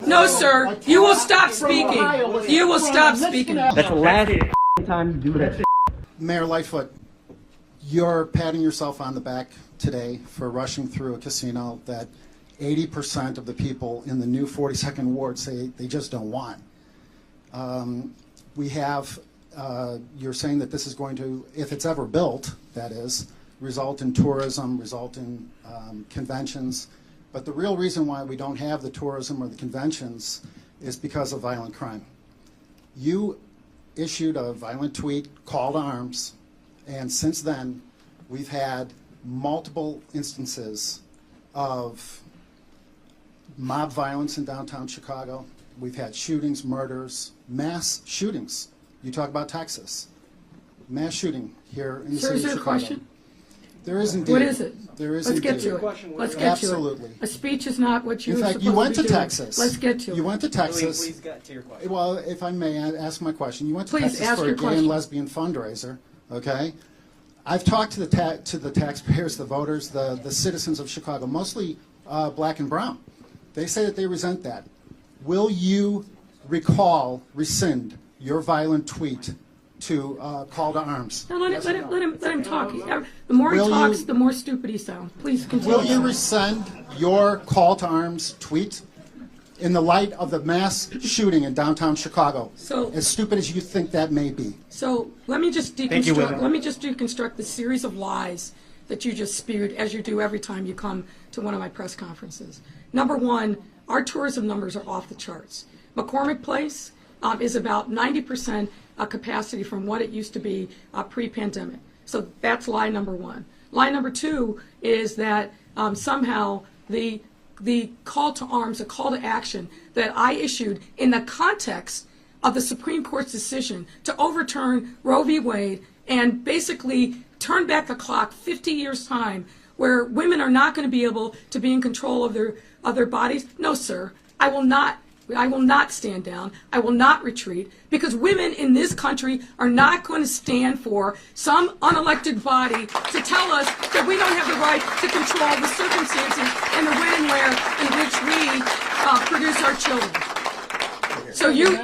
No, sir. You will stop speaking. You will stop speaking. That's the last time you do that. Mayor Lightfoot, you're patting yourself on the back today for rushing through a casino that 80% of the people in the new 42nd Ward say they just don't want. You're saying that this is going to, if it's ever built, that is, result in tourism, result in conventions. But the real reason why we don't have the tourism or the conventions is because of violent crime. You issued a violent tweet, call to arms, and since then we've had multiple instances of mob violence in downtown Chicago. We've had shootings, murders, mass shootings. You talk about Texas. Mass shooting here in the city of Chicago. Sir, is there a question? There is indeed. What is it? There is Let's get indeed. to it. Let's get Absolutely. to it. A speech is not what you're In fact, supposed you went to to be doing. Texas. Let's get to it. You went to Texas. Please get to your question. Well, if I may ask my question, you went to Please Texas ask for your a gay question. and lesbian fundraiser, okay? I've talked to the taxpayers, the voters, the citizens of Chicago, mostly black and brown. They say that they resent that. Will you rescind your violent tweet to call to arms? No, let him talk. The more he talks, the more stupid he sounds. Please continue. Will you rescind your call to arms tweet in the light of the mass shooting in downtown Chicago? So, as stupid as you think that may be. So let me just deconstruct the series of lies that you just spewed, as you do every time you come to one of my press conferences. Number one, our tourism numbers are off the charts. McCormick Place is about 90% capacity from what it used to be pre-pandemic. So that's lie number one. Lie number two is that somehow the call to arms, a call to action that I issued in the context of the Supreme Court's decision to overturn Roe v. Wade and basically turn back the clock 50 years' time, where women are not going to be able to be in control of their bodies. No, sir, I will not stand down. I will not retreat, because women in this country are not going to stand for some unelected body to tell us that we don't have the right to control the circumstances and the when and where in which we produce our children. So you're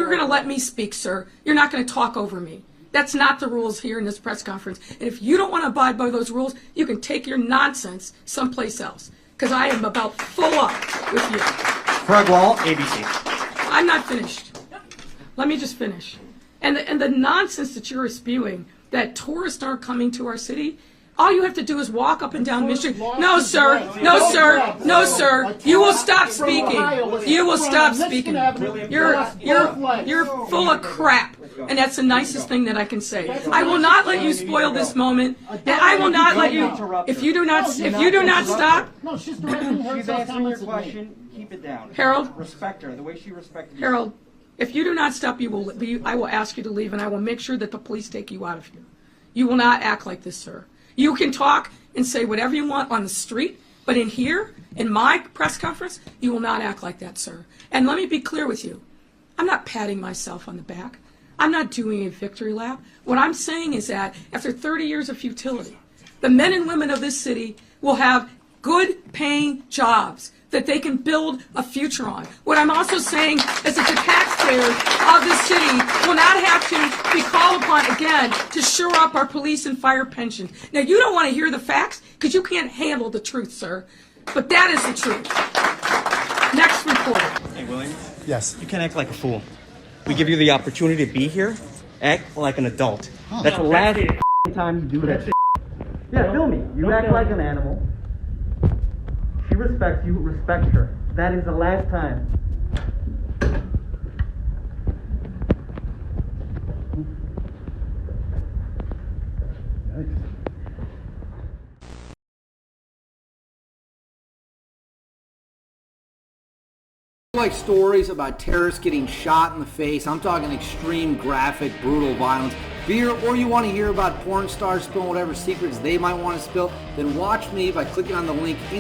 going to let me speak, sir. You're not going to talk over me. That's not the rules here in this press conference. And if you don't want to abide by those rules, you can take your nonsense someplace else, because I am about full up with you. Craig Wall, ABC. I'm not finished. Let me just finish. And the nonsense that you're spewing, that tourists aren't coming to our city, all you have to do is walk up and down Michigan. No, sir. No, sir. No, sir. You will stop speaking. You will stop speaking. You're full of crap. And that's the nicest thing that I can say. I will not let you spoil this moment. And I will not let you. If you do not stop. No, she's answering your question. Keep it down. Harold. Respect her the way she respected you. Harold, if you do not stop, I will ask you to leave, and I will make sure that the police take you out of here. You will not act like this, sir. You can talk and say whatever you want on the street, but in here, in my press conference, you will not act like that, sir. And let me be clear with you. I'm not patting myself on the back. I'm not doing a victory lap. What I'm saying is that after 30 years of futility, the men and women of this city will have good paying jobs that they can build a future on. What I'm also saying is that the taxpayers of this city will not have to be called upon again to shore up our police and fire pensions. Now, you don't want to hear the facts because you can't handle the truth, sir. But that is the truth. Next reporter. Hey, William. Yes. You can't act like a fool. We give you the opportunity to be here. Act like an adult. Huh. That's the last time you do that. Yeah, feel me. You act like an animal. She respects you. Respect her. That is the last time. Like stories about terrorists getting shot in the face. I'm talking extreme, graphic, brutal violence. Or you want to hear about porn stars spilling whatever secrets they might want to spill, then watch me by clicking on the link in